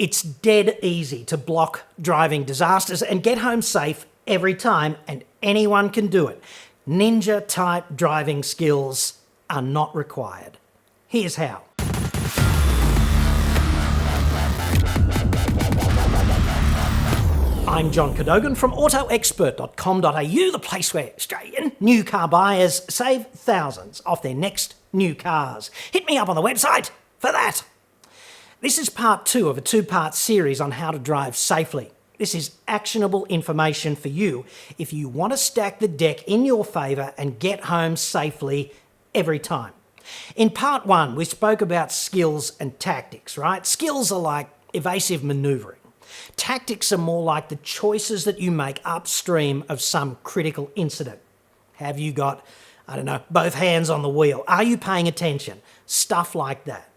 It's dead easy to block driving disasters and get home safe every time, and anyone can do it. Ninja-type driving skills are not required. Here's how. I'm John Cadogan from AutoExpert.com.au, the place where Australian new car buyers save thousands off their next new cars. Hit me up on the website for that. This is part 2 of a 2-part series on how to drive safely. This is actionable information for you if you want to stack the deck in your favour and get home safely every time. In part 1, we spoke about skills and tactics, right? Skills are like evasive manoeuvring. Tactics are more like the choices that you make upstream of some critical incident. Have you got, both hands on the wheel? Are you paying attention? Stuff like that.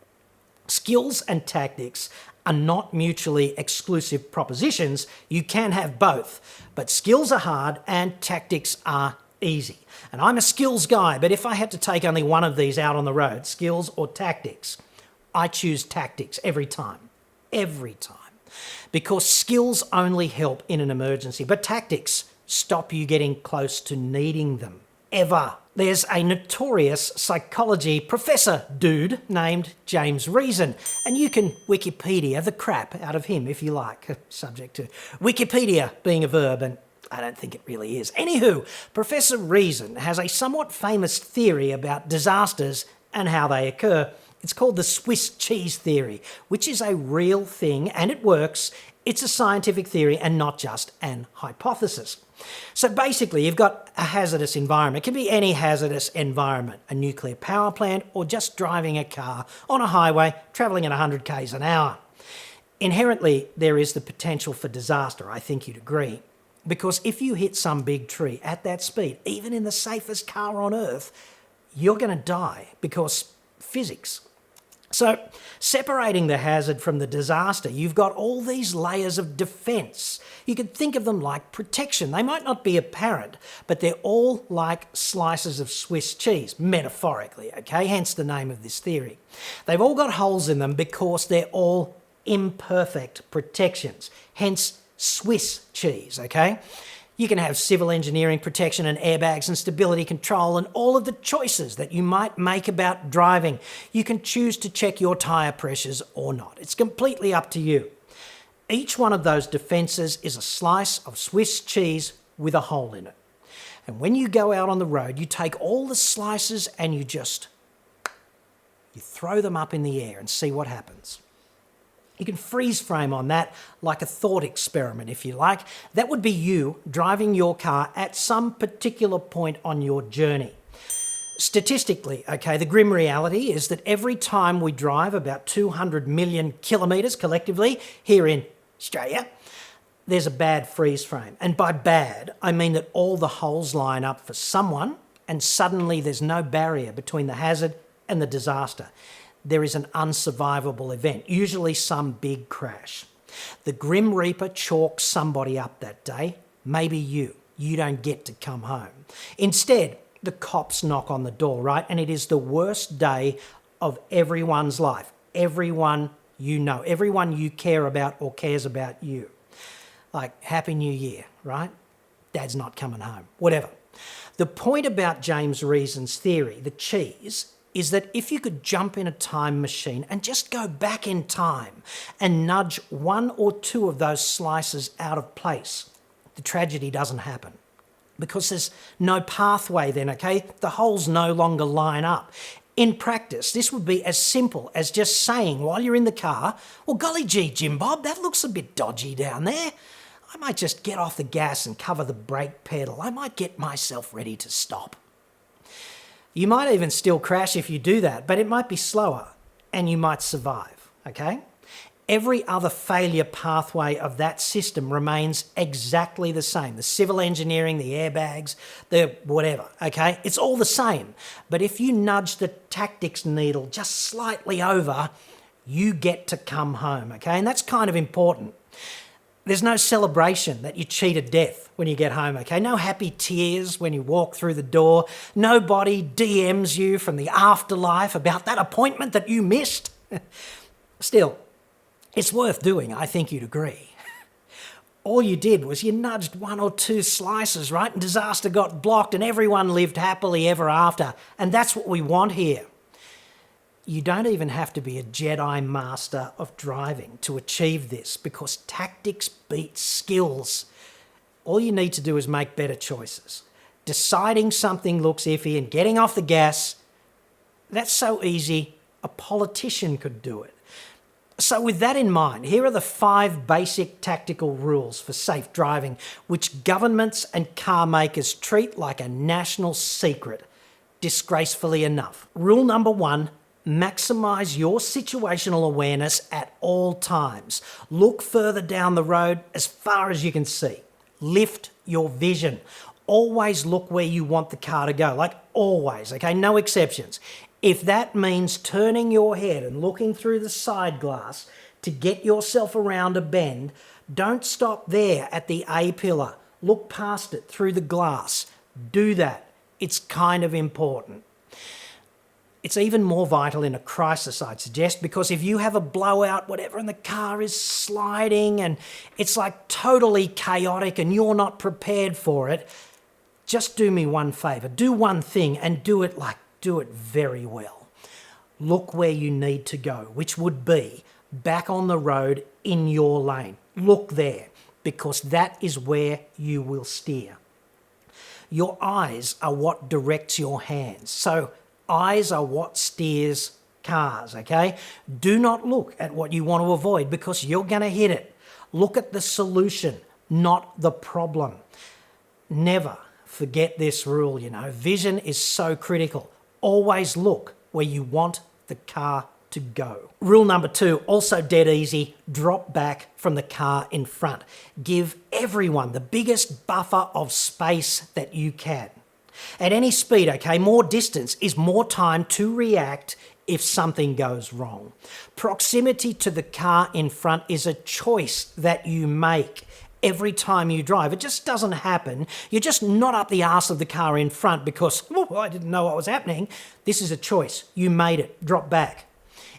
Skills and tactics are not mutually exclusive propositions. You can have both, but skills are hard and tactics are easy. And I'm a skills guy, but if I had to take only one of these out on the road, skills or tactics, I choose tactics every time. Every time. Because skills only help in an emergency, but tactics stop you getting close to needing them. Ever. There's a notorious psychology professor dude named James Reason, and you can Wikipedia the crap out of him if you like, subject to Wikipedia being a verb, and I don't think it really is. Anywho, Professor Reason has a somewhat famous theory about disasters and how they occur. It's called the Swiss cheese theory, which is a real thing and it works. It's a scientific theory and not just an hypothesis. So basically, you've got a hazardous environment. It can be any hazardous environment, a nuclear power plant or just driving a car on a highway travelling at 100 k's an hour. Inherently, there is the potential for disaster, I think you'd agree, because if you hit some big tree at that speed, even in the safest car on earth, you're going to die because physics. So, separating the hazard from the disaster, you've got all these layers of defence. You could think of them like protection. They might not be apparent, but they're all like slices of Swiss cheese, metaphorically, okay? Hence the name of this theory. They've all got holes in them because they're all imperfect protections, hence Swiss cheese, okay? You can have civil engineering protection and airbags and stability control and all of the choices that you might make about driving. You can choose to check your tyre pressures or not. It's completely up to you. Each one of those defences is a slice of Swiss cheese with a hole in it. And when you go out on the road, you take all the slices and you throw them up in the air and see what happens. You can freeze frame on that like a thought experiment, if you like. That would be you driving your car at some particular point on your journey. Statistically, okay, the grim reality is that every time we drive about 200 million kilometres collectively here in Australia, there's a bad freeze frame. And by bad, I mean that all the holes line up for someone and suddenly there's no barrier between the hazard and the disaster. There is an unsurvivable event, usually some big crash. The Grim Reaper chalks somebody up that day, maybe you. You don't get to come home. Instead, the cops knock on the door, right? And it is the worst day of everyone's life. Everyone you know, everyone you care about or cares about you. Like, Happy New Year, right? Dad's not coming home, whatever. The point about James Reason's theory, the cheese, is that if you could jump in a time machine and just go back in time and nudge one or two of those slices out of place, the tragedy doesn't happen. Because there's no pathway then, okay? The holes no longer line up. In practice, this would be as simple as just saying while you're in the car, well, golly gee, Jim Bob, that looks a bit dodgy down there. I might just get off the gas and cover the brake pedal. I might get myself ready to stop. You might even still crash if you do that, but it might be slower and you might survive, okay? Every other failure pathway of that system remains exactly the same. The civil engineering, the airbags, the whatever, okay? It's all the same. But if you nudge the tactics needle just slightly over, you get to come home, okay? And that's kind of important. There's no celebration that you cheated death when you get home, okay? No happy tears when you walk through the door. Nobody DMs you from the afterlife about that appointment that you missed. Still, It's worth doing, I think you'd agree. All you did was you nudged one or two slices, right? And disaster got blocked and everyone lived happily ever after. And that's what we want here. You don't even have to be a Jedi master of driving to achieve this, because tactics beat skills. All you need to do is make better choices. Deciding something looks iffy and getting off the gas, that's so easy, a politician could do it. So with that in mind, here are the 5 basic tactical rules for safe driving, which governments and car makers treat like a national secret, disgracefully enough. Rule number 1, maximise your situational awareness at all times. Look further down the road as far as you can see. Lift your vision. Always look where you want the car to go, like always, okay? No exceptions. If that means turning your head and looking through the side glass to get yourself around a bend, don't stop there at the A pillar. Look past it through the glass. Do that. It's kind of important. It's even more vital in a crisis, I'd suggest, because if you have a blowout, whatever, and the car is sliding and it's like totally chaotic and you're not prepared for it, just do me one favour. Do one thing and do it very well. Look where you need to go, which would be back on the road in your lane. Look there, because that is where you will steer. Your eyes are what directs your hands. So eyes are what steers cars, okay? Do not look at what you want to avoid, because you're going to hit it. Look at the solution, not the problem. Never forget this rule, you know. Vision is so critical. Always look where you want the car to go. Rule number 2, also dead easy, drop back from the car in front. Give everyone the biggest buffer of space that you can. At any speed, okay, more distance is more time to react if something goes wrong. Proximity to the car in front is a choice that you make every time you drive. It just doesn't happen. You're just not up the arse of the car in front because, oh, I didn't know what was happening. This is a choice. You made it. Drop back.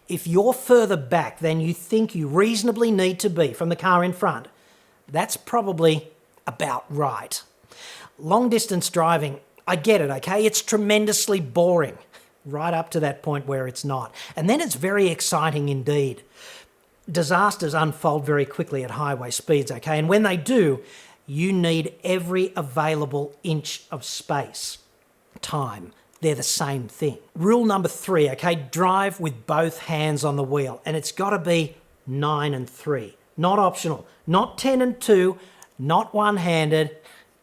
If you're further back than you think you reasonably need to be from the car in front, that's probably about right. Long distance driving, I get it, okay? It's tremendously boring, right up to that point where it's not. And then it's very exciting indeed. Disasters unfold very quickly at highway speeds, okay? And when they do, you need every available inch of space. Time, they're the same thing. Rule number 3, okay? Drive with both hands on the wheel. And it's got to be 9 and 3. Not optional. Not 10 and 2. Not one-handed.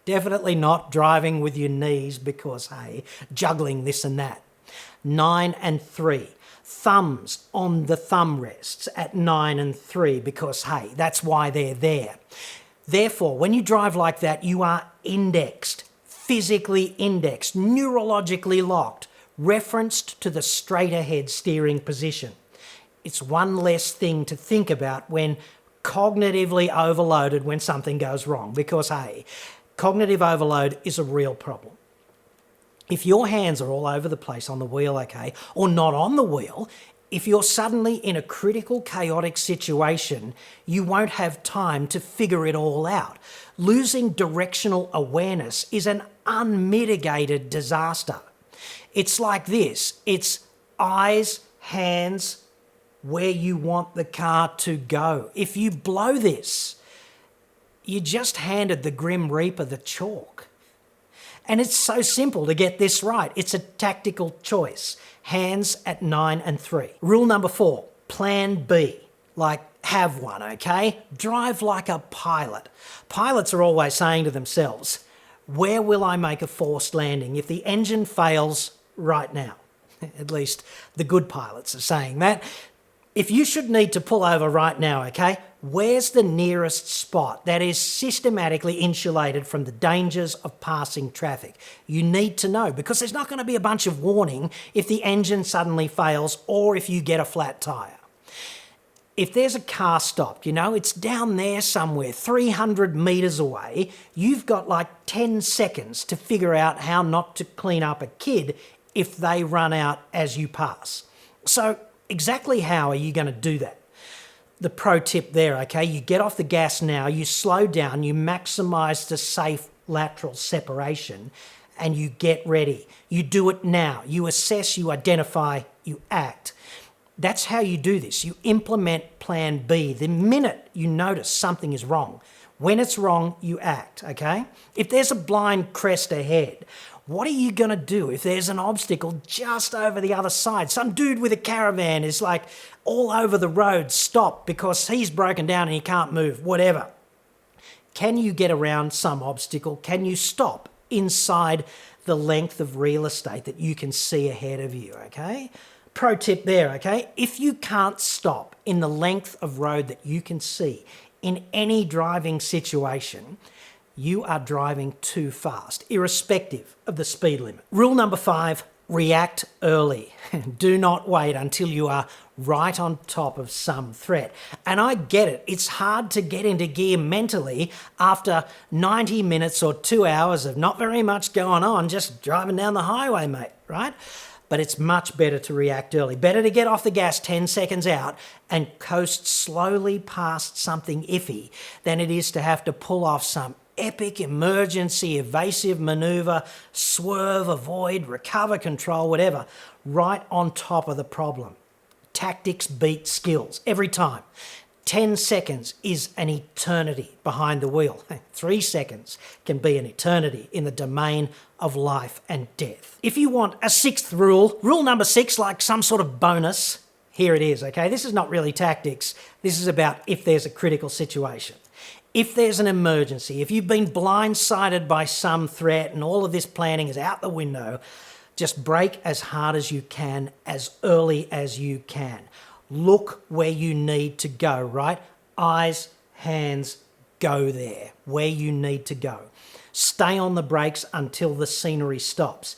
Definitely not driving with your knees because, hey, juggling this and that. 9 and 3. Thumbs on the thumb rests at 9 and 3 because, hey, that's why they're there. Therefore, when you drive like that, you are indexed, physically indexed, neurologically locked, referenced to the straight ahead steering position. It's one less thing to think about when cognitively overloaded when something goes wrong because, hey, cognitive overload is a real problem. If your hands are all over the place on the wheel, okay, or not on the wheel, if you're suddenly in a critical, chaotic situation, you won't have time to figure it all out. Losing directional awareness is an unmitigated disaster. It's like this. It's eyes, hands, where you want the car to go. If you blow this, you just handed the Grim Reaper the chalk. And it's so simple to get this right. It's a tactical choice. Hands at 9 and 3. Rule number 4, plan B. Like, have one, okay? Drive like a pilot. Pilots are always saying to themselves, where will I make a forced landing if the engine fails right now? At least the good pilots are saying that. If you should need to pull over right now, okay, where's the nearest spot that is systematically insulated from the dangers of passing traffic? You need to know because there's not going to be a bunch of warning if the engine suddenly fails or if you get a flat tyre. If there's a car stopped, you know, it's down there somewhere, 300 metres away, you've got like 10 seconds to figure out how not to clean up a kid if they run out as you pass. So, exactly how are you going to do that? the pro tip there, okay? You get off the gas now, you slow down, you maximize the safe lateral separation, and you get ready. You do it now. You assess, you identify, you act. That's how you do this. You implement plan B the minute you notice something is wrong. When it's wrong, you act, okay? If there's a blind crest ahead, what are you going to do if there's an obstacle just over the other side? Some dude with a caravan is like all over the road, stop because he's broken down and he can't move, whatever. Can you get around some obstacle? Can you stop inside the length of real estate that you can see ahead of you, okay? Pro tip there, okay? If you can't stop in the length of road that you can see in any driving situation, you are driving too fast, irrespective of the speed limit. Rule number 5, react early. Do not wait until you are right on top of some threat. And I get it. It's hard to get into gear mentally after 90 minutes or 2 hours of not very much going on, just driving down the highway, mate, right? But it's much better to react early. Better to get off the gas 10 seconds out and coast slowly past something iffy than it is to have to pull off some epic emergency evasive maneuver, swerve, avoid, recover, control, whatever, right on top of the problem. Tactics beat skills every time. 10 seconds is an eternity behind the wheel. 3 seconds can be an eternity in the domain of life and death. If you want a 6th rule, rule number 6, like some sort of bonus, here it is, okay? This is not really tactics. This is about if there's a critical situation. If there's an emergency, if you've been blindsided by some threat and all of this planning is out the window, just brake as hard as you can, as early as you can. Look where you need to go, right? Eyes, hands, go there, where you need to go. Stay on the brakes until the scenery stops.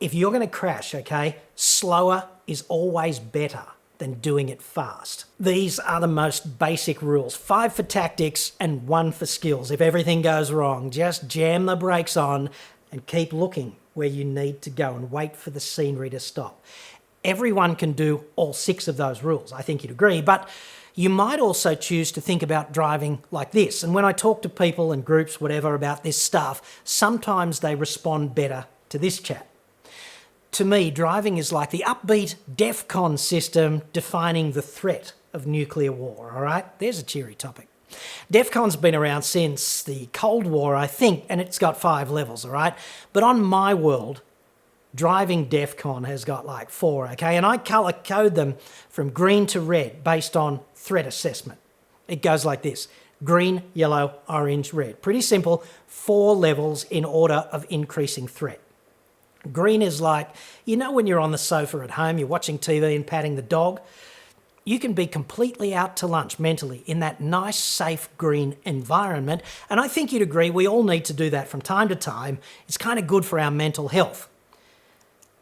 If you're going to crash, okay, slower is always better than doing it fast. These are the most basic rules. 5 for tactics and 1 for skills. If everything goes wrong, just jam the brakes on and keep looking where you need to go and wait for the scenery to stop. Everyone can do all 6 of those rules, I think you'd agree, but you might also choose to think about driving like this. And when I talk to people and groups, whatever, about this stuff, sometimes they respond better to this chat. To me, driving is like the upbeat DEFCON system defining the threat of nuclear war, all right? There's a cheery topic. DEFCON's been around since the Cold War, I think, and it's got 5 levels, all right? But on my world, driving DEFCON has got like 4, okay? And I colour code them from green to red based on threat assessment. It goes like this: green, yellow, orange, red. Pretty simple, 4 levels in order of increasing threat. Green is like, you know when you're on the sofa at home, you're watching TV and patting the dog? You can be completely out to lunch mentally in that nice, safe, green environment. And I think you'd agree we all need to do that from time to time. It's kind of good for our mental health.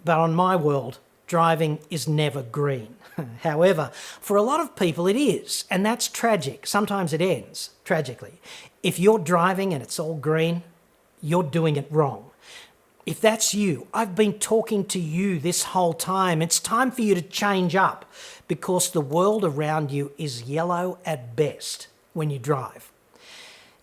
But on my world, driving is never green. However, for a lot of people it is, and that's tragic. Sometimes it ends tragically. If you're driving and it's all green, you're doing it wrong. If that's you, I've been talking to you this whole time. It's time for you to change up because the world around you is yellow at best when you drive.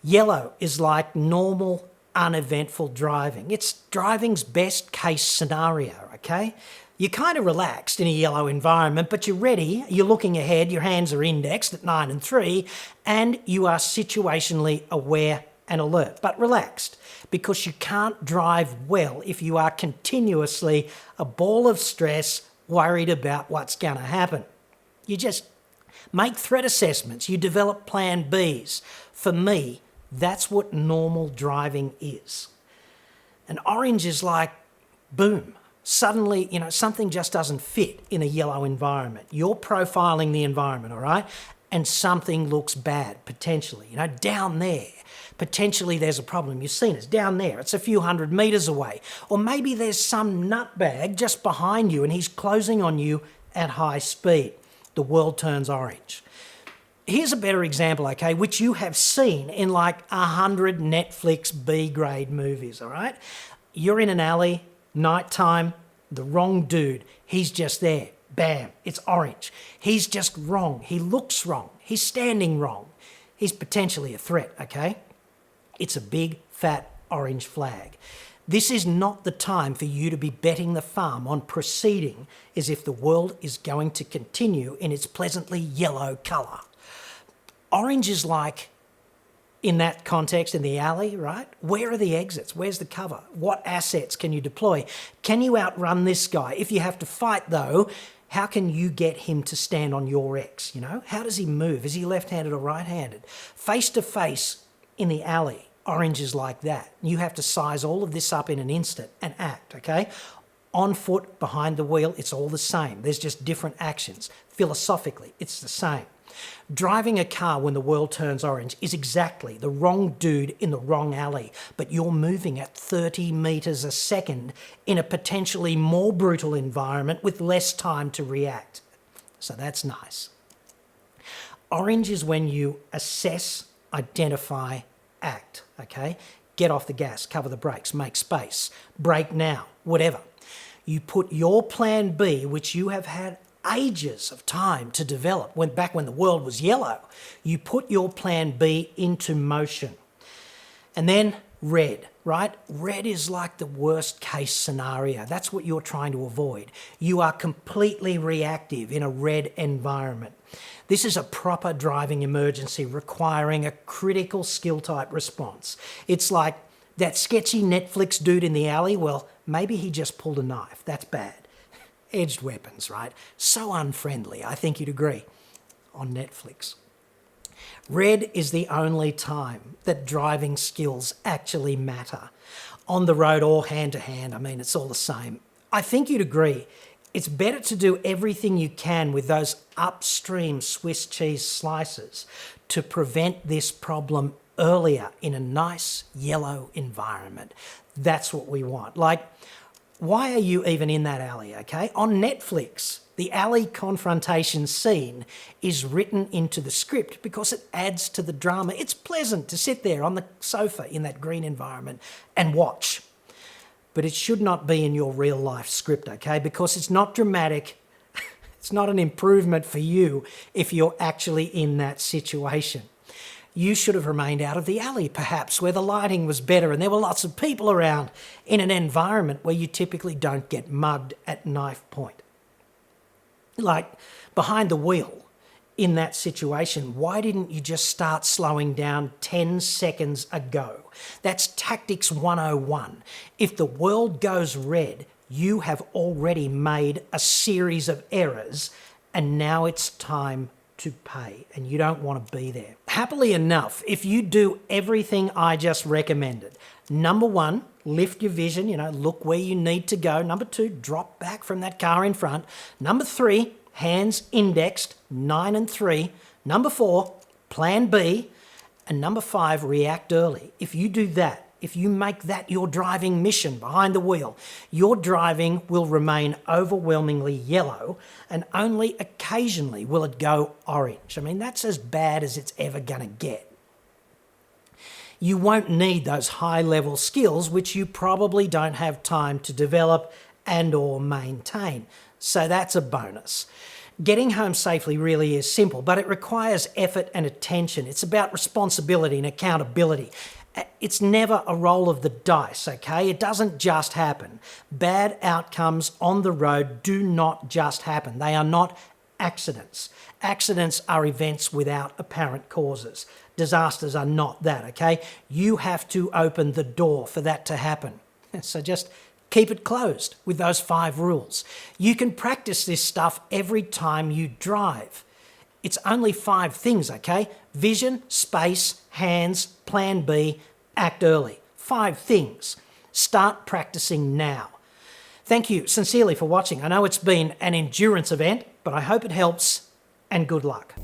Yellow is like normal, uneventful driving. It's driving's best case scenario, okay? You're kind of relaxed in a yellow environment, but you're ready, you're looking ahead, your hands are indexed at 9 and 3, and you are situationally aware and alert, but relaxed, because you can't drive well if you are continuously a ball of stress, worried about what's going to happen. You just make threat assessments, you develop plan Bs. For me, that's what normal driving is. And orange is like, boom, suddenly, something just doesn't fit in a yellow environment. You're profiling the environment, all right? And something looks bad, potentially, down there. Potentially there's a problem. You've seen it down there. It's a few hundred metres away. Or maybe there's some nutbag just behind you and he's closing on you at high speed. The world turns orange. Here's a better example, okay, which you have seen in like 100 Netflix B-grade movies, all right? You're in an alley, nighttime, the wrong dude, he's just there, Bam, it's orange. He's just wrong. He looks wrong. He's standing wrong. He's potentially a threat, okay? It's a big, fat orange flag. This is not the time for you to be betting the farm on proceeding as if the world is going to continue in its pleasantly yellow colour. Orange is like, in that context, in the alley, right? Where are the exits? Where's the cover? What assets can you deploy? Can you outrun this guy? If you have to fight, though, how can you get him to stand on your X, you know? How does he move? Is he left-handed or right-handed? Face-to-face in the alley, orange is like that. You have to size all of this up in an instant and act, okay? On foot, behind the wheel, it's all the same. There's just different actions. Philosophically, it's the same. Driving a car when the world turns orange is exactly the wrong dude in the wrong alley, but you're moving at 30 metres a second in a potentially more brutal environment with less time to react. So that's nice. Orange is when you assess, identify, act, okay? Get off the gas, cover the brakes, make space, brake now, whatever. You put your plan B, which you have had ages of time to develop, back when the world was yellow, you put your plan B into motion. And then red, right? Red is like the worst case scenario. That's what you're trying to avoid. You are completely reactive in a red environment. This is a proper driving emergency requiring a critical skill type response. It's like that sketchy Netflix dude in the alley. Well, maybe he just pulled a knife. That's bad. Edged weapons, right? So unfriendly, I think you'd agree, on Netflix. Red is the only time that driving skills actually matter. On the road or hand to hand, I mean, it's all the same. I think you'd agree, it's better to do everything you can with those upstream Swiss cheese slices to prevent this problem earlier in a nice yellow environment. That's what we want. Like, why are you even in that alley, okay? On Netflix, the alley confrontation scene is written into the script because it adds to the drama. It's pleasant to sit there on the sofa in that green environment and watch. But it should not be in your real life script, okay? Because it's not dramatic. It's not an improvement for you if you're actually in that situation. You should have remained out of the alley, perhaps, where the lighting was better and there were lots of people around in an environment where you typically don't get mugged at knife point. Like, behind the wheel, in that situation, why didn't you just start slowing down 10 seconds ago? That's Tactics 101. If the world goes red, you have already made a series of errors and now it's time to pay, and you don't want to be there. Happily enough, if you do everything I just recommended, number one, lift your vision, look where you need to go. Number two, drop back from that car in front. Number three, hands indexed, 9 and 3. Number 4, plan B. And number 5, react early. If you do that, if you make that your driving mission behind the wheel, your driving will remain overwhelmingly yellow and only occasionally will it go orange. I mean, that's as bad as it's ever going to get. You won't need those high-level skills, which you probably don't have time to develop and or maintain. So that's a bonus. Getting home safely really is simple, but it requires effort and attention. It's about responsibility and accountability. It's never a roll of the dice, okay? It doesn't just happen. Bad outcomes on the road do not just happen. They are not accidents. Accidents are events without apparent causes. Disasters are not that, okay? You have to open the door for that to happen. So just keep it closed with those 5 rules. You can practice this stuff every time you drive. It's only 5 things, okay? Vision, space, hands, plan B, act early. 5 things. Start practicing now. Thank you sincerely for watching. I know it's been an endurance event, but I hope it helps, and good luck.